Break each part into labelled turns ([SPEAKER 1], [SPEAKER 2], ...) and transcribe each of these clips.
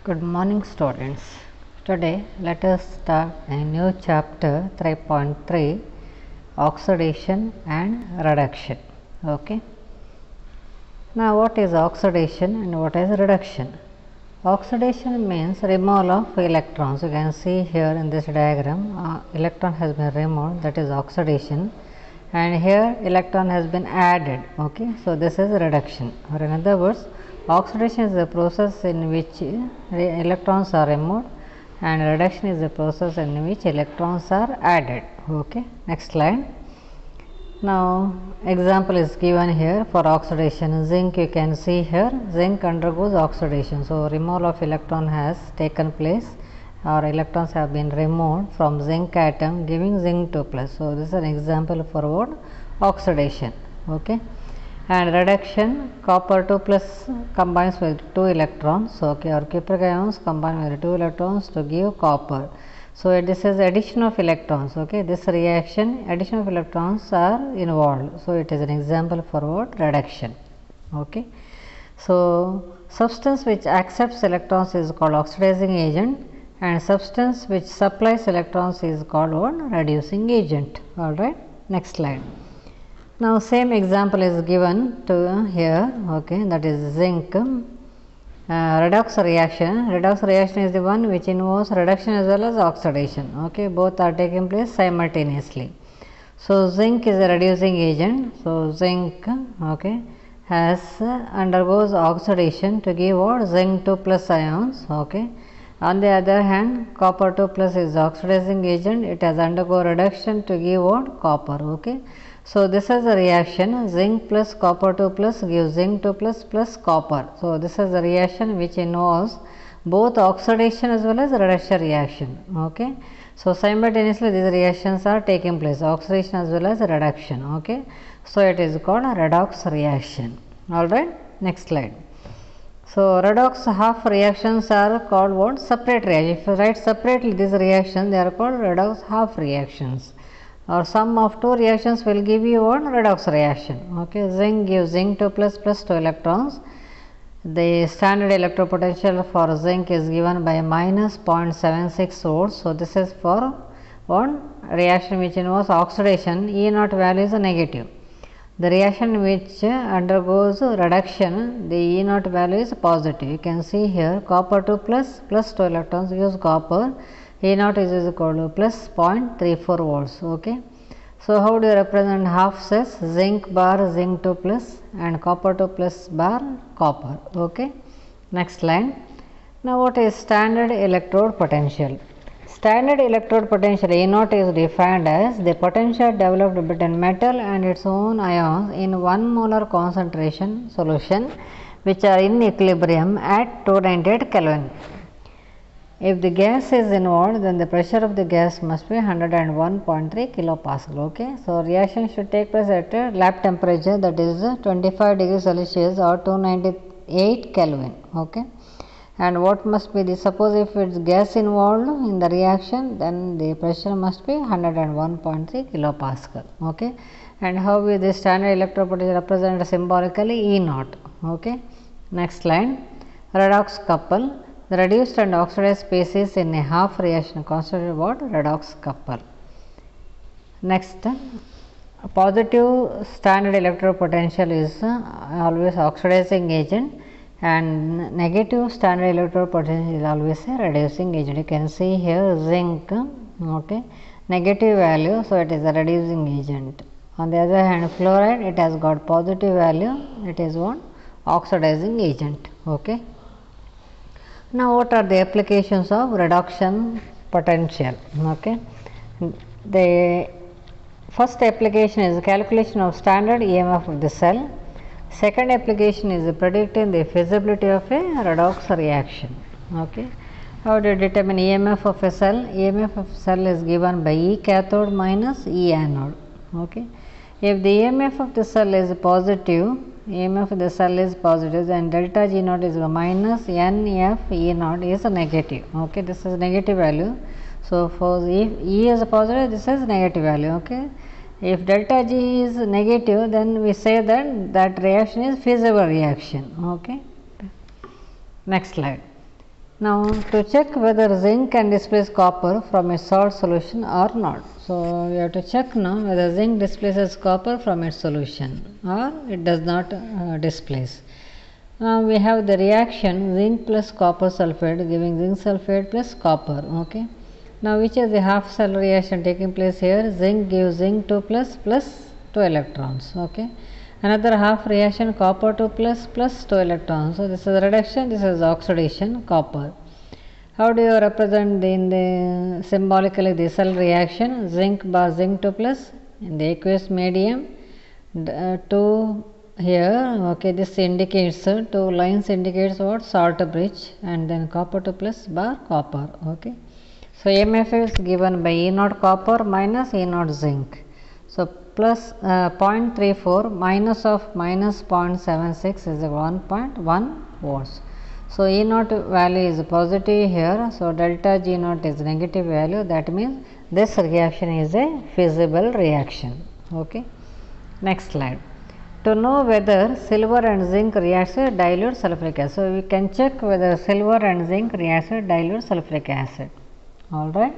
[SPEAKER 1] Good morning, students. Today let us start a new chapter 3.3, oxidation and reduction. Okay. Now what is oxidation and what is reduction? Oxidation means removal of electrons. You can see here in this diagram, electron has been removed, that is oxidation, and here electron has been added. Okay, so this is reduction, or in other words, oxidation is the process in which electrons are removed, and reduction is the process in which electrons are added. Okay, next slide. Now example is given here for oxidation. Zinc, you can see here, zinc undergoes oxidation. So removal of electron has taken place, or electrons have been removed from zinc atom, giving zinc 2 plus. So this is an example for what? Oxidation. Okay. And reduction, copper 2 plus combines with 2 electrons. So okay, or cupric ions combine with 2 electrons to give copper. So this is addition of electrons. Okay, this reaction, addition of electrons are involved. So it is an example for what? Reduction. Okay. So substance which accepts electrons is called oxidizing agent, and substance which supplies electrons is called what? Reducing agent. All right. Next slide. Now same example is given to here. Okay, that is zinc. Redox reaction. Redox reaction is the one which involves reduction as well as oxidation. Okay, both are taking place simultaneously. So zinc is a reducing agent. So zinc, okay, has undergoes oxidation to give what? Zinc 2 plus ions. Okay. On the other hand, copper 2 plus is oxidizing agent. It has undergo reduction to give what? Copper. Okay. So this is a reaction, zinc plus copper 2 plus gives zinc 2 plus plus copper. So this is a reaction which involves both oxidation as well as reduction reaction. Okay. So simultaneously these reactions are taking place, oxidation as well as reduction. Okay. So it is called a redox reaction. Alright. Next slide. So redox half reactions are called what? Separate reaction. If you write separately this reaction, they are called redox half reactions. Or sum of two reactions will give you one redox reaction. Okay, zinc gives zinc 2 plus plus 2 electrons. The standard electropotential for zinc is given by minus 0.76 volts. So this is for one reaction which involves oxidation. E naught value is a negative. The reaction which undergoes reduction, the E naught value is positive. You can see here copper 2 plus plus 2 electrons gives copper. E naught is equal to plus 0.34 volts. Okay. So how do you represent half cells? Zinc bar zinc 2 plus and copper 2 plus bar copper. Okay. Next slide. Now what is standard electrode potential? Standard electrode potential E naught is defined as the potential developed between metal and its own ions in 1 molar concentration solution which are in equilibrium at 298 Kelvin. If the gas is involved, then the pressure of the gas must be 101.3 kilopascal. Okay. So reaction should take place at a lab temperature, that is 25 degrees Celsius or 298 Kelvin. Okay. And what must be the, suppose if it's gas involved in the reaction, then the pressure must be 101.3 kilopascal. Okay. And how will the standard electrode potential represented symbolically? E naught. Okay. Next slide. Redox couple. The reduced and oxidized species in a half reaction constitute what? Redox couple. Next, positive standard electrode potential is always oxidizing agent, and negative standard electrode potential is always a reducing agent. You can see here zinc, okay, negative value, so it is a reducing agent. On the other hand, fluoride, it has got positive value, it is one oxidizing agent. Okay. Now what are the applications of reduction potential? Okay. The first application is calculation of standard EMF of the cell. Second application is predicting the feasibility of a redox reaction. Okay. How do you determine EMF of a cell? EMF of a cell is given by E cathode minus E anode. Okay. If the EMF of the cell is positive, EMF of the cell is positive, then delta G naught is minus NF E naught is a negative. Okay, this is negative value. So for if E is a positive, this is negative value. Okay, if delta G is negative, then we say that that reaction is feasible reaction. Okay. Next slide. Now to check whether zinc can displace copper from its salt solution or not. So we have to check now whether zinc displaces copper from its solution or it does not displace. We have the reaction zinc plus copper sulfate giving zinc sulfate plus copper. Okay. Now which is the half cell reaction taking place here? Zinc gives zinc 2 plus 2 electrons. Okay. Another half reaction copper 2 plus 2 electrons. So this is reduction, this is oxidation copper. How do you represent in the symbolically the cell reaction? Zinc bar zinc 2 plus in the aqueous medium 2 here. Okay, this indicates 2 lines indicates what? Salt bridge, and then copper 2 plus bar copper. Okay. So EMF is given by E naught copper minus E naught zinc. So plus 0.34 minus of minus 0.76 is 1.1 volts. So E naught value is positive here. So delta G naught is negative value. That means this reaction is a feasible reaction. Okay. Next slide. To know whether silver and zinc reacts with dilute sulfuric acid. So we can check whether silver and zinc reacts with dilute sulfuric acid. Alright.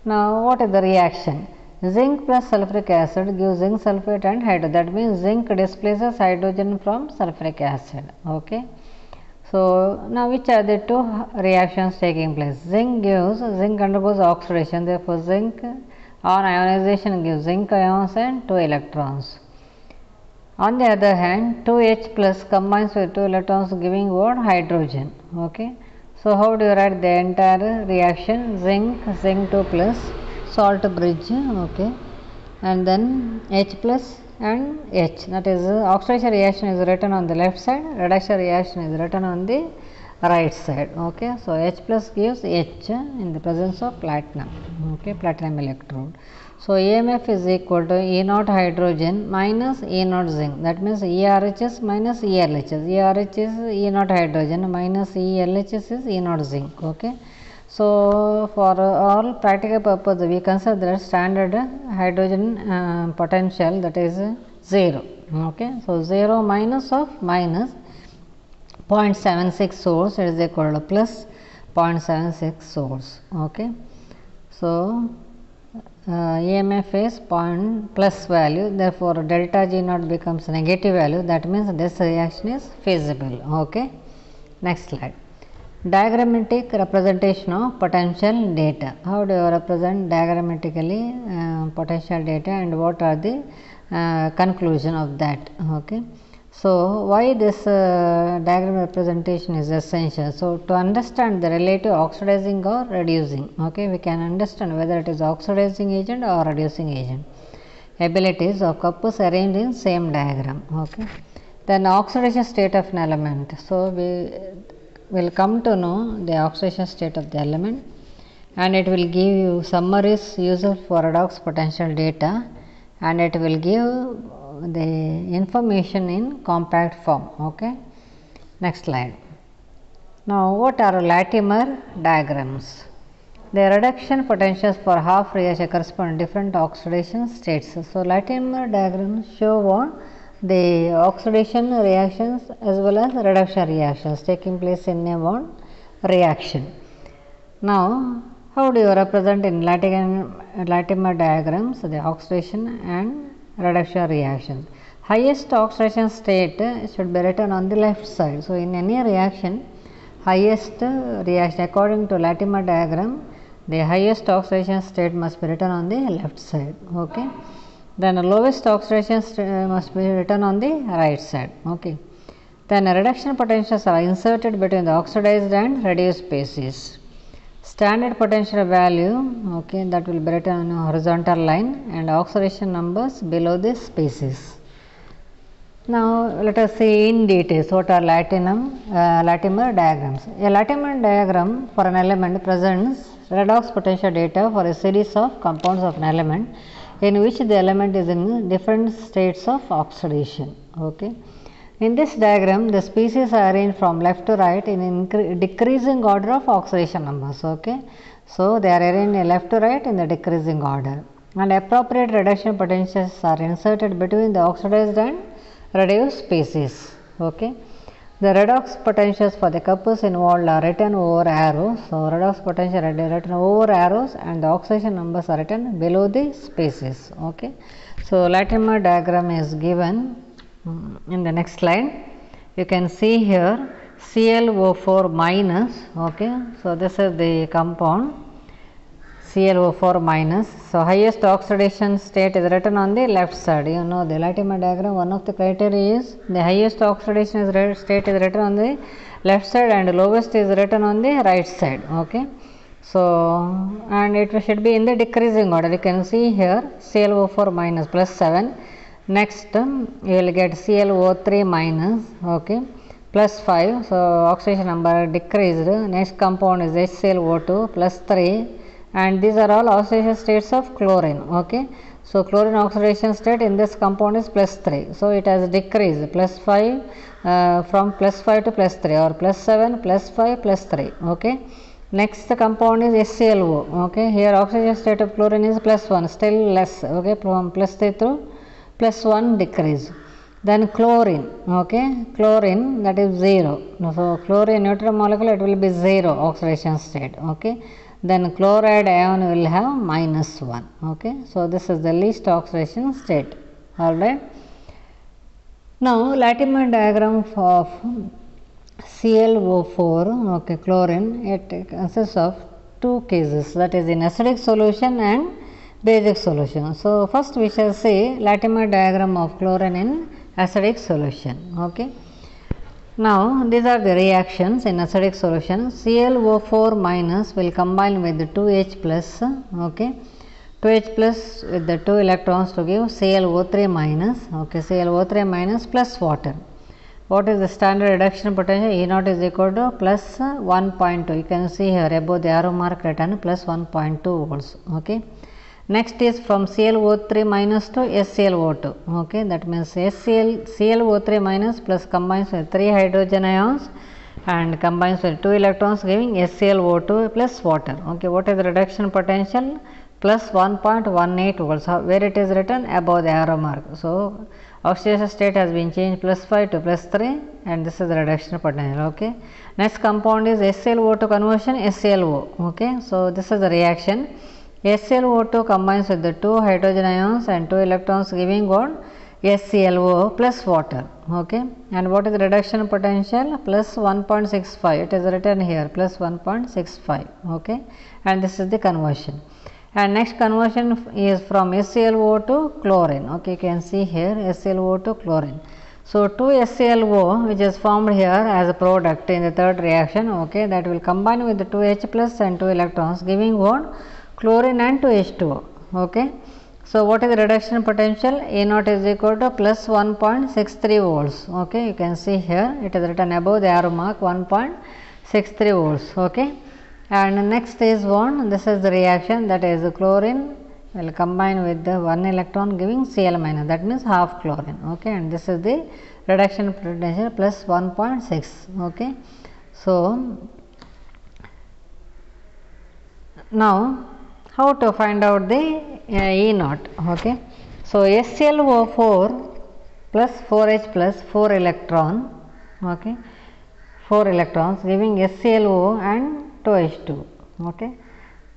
[SPEAKER 1] Now what is the reaction? Zinc plus sulfuric acid gives zinc sulfate and hydrogen. That means zinc displaces hydrogen from sulfuric acid. Okay. So now which are the two reactions taking place? Zinc undergoes oxidation. Therefore zinc on ionization gives zinc ions and 2 electrons. On the other hand, 2H plus combines with 2 electrons giving what? Hydrogen. Okay. So how do you write the entire reaction? Zinc 2 plus salt bridge, okay, and then H plus and H, that is oxidation reaction is written on the left side, reduction reaction is written on the right side. Okay. So H plus gives H in the presence of platinum. Okay, platinum electrode. So EMF is equal to E naught hydrogen minus E naught zinc. That means ERHS minus ELHS. ERHS is E naught hydrogen minus ELHS is E naught zinc. Okay. So for all practical purpose we consider that standard hydrogen potential, that is 0. Okay. So 0 minus of minus 0.76 source is equal to plus 0.76 source. Okay. So EMF is plus value, therefore delta G naught becomes negative value. That means this reaction is feasible. Okay. Next slide. Diagrammatic representation of potential data. How do you represent diagrammatically potential data and what are the conclusion of that? Okay. So why this diagram representation is essential? So to understand the relative oxidizing or reducing, okay, we can understand whether it is oxidizing agent or reducing agent. Abilities of couples arranged in same diagram. Okay. Then oxidation state of an element. So we will come to know the oxidation state of the element, and it will give you summaries useful for redox potential data, and it will give the information in compact form. Okay. Next slide. Now what are Latimer diagrams? The reduction potentials for half reaction correspond to different oxidation states. So Latimer diagrams show what? The oxidation reactions as well as reduction reactions taking place in a one reaction. Now how do you represent in Latimer diagrams the oxidation and reduction reaction? Highest oxidation state should be written on the left side. So in any reaction, highest reaction according to Latimer diagram, the highest oxidation state must be written on the left side. Okay. Then the lowest oxidation must be written on the right side. Okay. Then reduction potentials are inserted between the oxidized and reduced species. Standard potential value, okay, that will be written on a horizontal line, and oxidation numbers below the species. Now let us see in details what are Latimer diagrams. A Latimer diagram for an element presents redox potential data for a series of compounds of an element in which the element is in different states of oxidation. Okay. In this diagram, the species are arranged from left to right in decreasing order of oxidation numbers. Okay. So they are arranged in left to right in the decreasing order, and appropriate reduction potentials are inserted between the oxidized and reduced species. Okay. The redox potentials for the couples involved are written over arrows. So, redox potential written over arrows and the oxidation numbers are written below the spaces. Okay. So, Latimer diagram is given in the next slide. You can see here ClO4 minus. Okay. So, this is the compound ClO4 minus. So, highest oxidation state is written on the left side. You know the Latimer diagram, one of the criteria is the highest oxidation state is written on the left side and lowest is written on the right side. Okay. So, and it should be in the decreasing order. You can see here ClO4 minus plus 7. Next you will get ClO3 minus, okay, plus 5. So, oxidation number decreased. Next compound is HClO2 plus 3. And these are all oxidation states of chlorine. Okay. So, chlorine oxidation state in this compound is plus 3. So, it has decreased plus 5 from plus 5 to plus 3 or plus 7 plus 5 plus 3. Okay. Next compound is HClO. Okay. Here oxidation state of chlorine is plus 1, still less. Okay. From plus 3 to plus 1 decrease. Then chlorine. Okay. Chlorine, that is 0. So, chlorine neutral molecule, it will be 0 oxidation state. Okay. Then chloride ion will have minus 1. Okay. So, this is the least oxidation state. Alright. Now, Latimer diagram of ClO4, okay, chlorine, it consists of two cases, that is in acidic solution and basic solution. So, first we shall see Latimer diagram of chlorine in acidic solution. Okay. Now, these are the reactions in acidic solution. ClO4 minus will combine with the 2H plus, okay, 2H plus with the 2 electrons to give ClO3 minus, okay, ClO3 minus plus water. What is the standard reduction potential? E0 is equal to plus 1.2. You can see here above the arrow mark written plus 1.2 volts. Okay. Next is from ClO3 minus to SClO2. Okay, that means ClO3 minus plus combines with 3 hydrogen ions and combines with 2 electrons giving SClO2 plus water. Okay, what is the reduction potential? Plus 1.18 volts. Where it is written? Above the arrow mark. So, oxidation state has been changed plus 5 to plus 3 and this is the reduction potential. Okay. Next compound is SClO2 conversion SClO. Okay. So, this is the reaction. SClO2 combines with the 2 hydrogen ions and 2 electrons giving what? SClO plus water. Okay. And what is the reduction potential? Plus 1.65. It is written here plus 1.65. Okay. And this is the conversion. And next conversion is from SClO to chlorine. Okay. You can see here SClO to chlorine. So, 2SClO which is formed here as a product in the third reaction. Okay. That will combine with the 2H plus and 2 electrons giving what? Chlorine and 2H2O. Okay. So, what is the reduction potential? A0 is equal to plus 1.63 volts. Okay. You can see here it is written above the arrow mark 1.63 volts. Okay. And next is one, this is the reaction, that is the chlorine will combine with the 1 electron giving Cl minus, that means half chlorine. Okay. And this is the reduction potential plus 1.6. Okay. So, now how to find out the E0? Okay. So, SClO4 plus 4H plus 4 electron, okay, 4 electrons giving SClO and 2H2. Okay.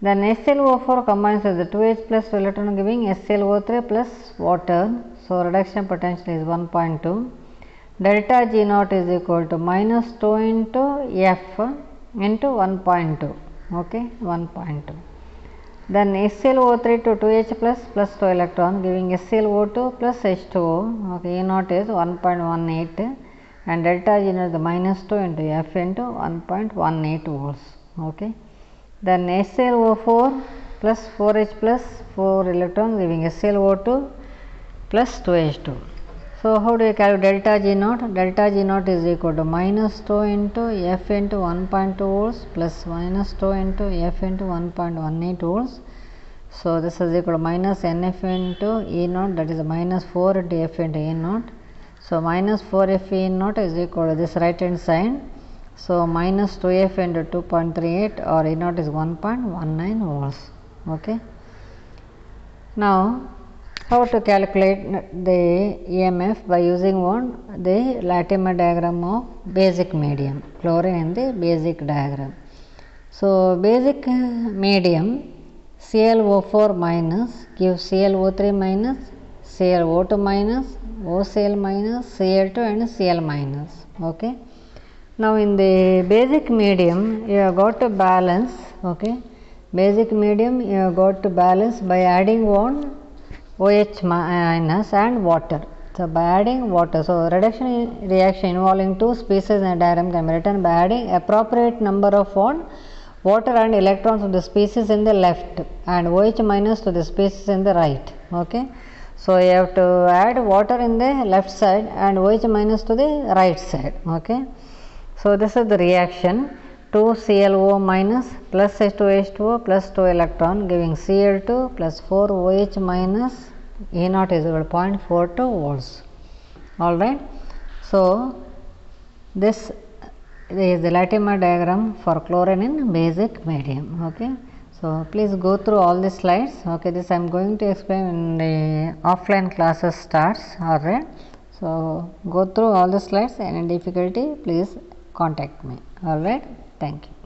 [SPEAKER 1] Then SClO4 combines with the 2H plus 2 electron giving SClO3 plus water. So, reduction potential is 1.2. Delta G0 is equal to minus 2 into F into 1.2. Okay, 1.2. Then SClO3 to 2H plus 2 electron giving SClO2 plus H2O. Okay, E0 is 1.18 and delta G0 is the minus 2 into F into 1.18 volts. Okay. Then SClO4 plus 4H plus 4 electrons giving SClO2 plus 2H2. So, how do you calculate delta G0? Delta G0 is equal to minus 2 into F into 1.2 volts plus minus 2 into F into 1.18 volts. So, this is equal to minus NF into E0, that is minus 4 into F into E0. So, minus 4F E0 is equal to this right hand side. So, minus 2F into 2.38 or E0 is 1.19 volts. Okay. Now, How to calculate the EMF by using the Latimer diagram of basic medium, chlorine in the basic diagram. So basic medium ClO4 minus gives ClO3 minus, ClO2 minus, OCl minus, Cl2 and Cl minus. Okay. Now in the basic medium you have got to balance. Okay. Basic medium you have got to balance by adding one OH minus and water. So by adding water, so reduction reaction involving two species in a diagram can be written by adding appropriate number of water and electrons of the species in the left and OH minus to the species in the right. Okay. So you have to add water in the left side and OH minus to the right side. Okay. So this is the reaction. 2 ClO minus plus H2H2O plus 2 electron giving Cl2 plus 4 OH minus E0 is equal to 0.42 volts. Alright. So this is the Latimer diagram for chlorine in basic medium. Okay. So please go through all the slides. Okay. This I am going to explain when the offline classes starts. Alright. So go through all the slides. Any difficulty please contact me. Alright. Thank you.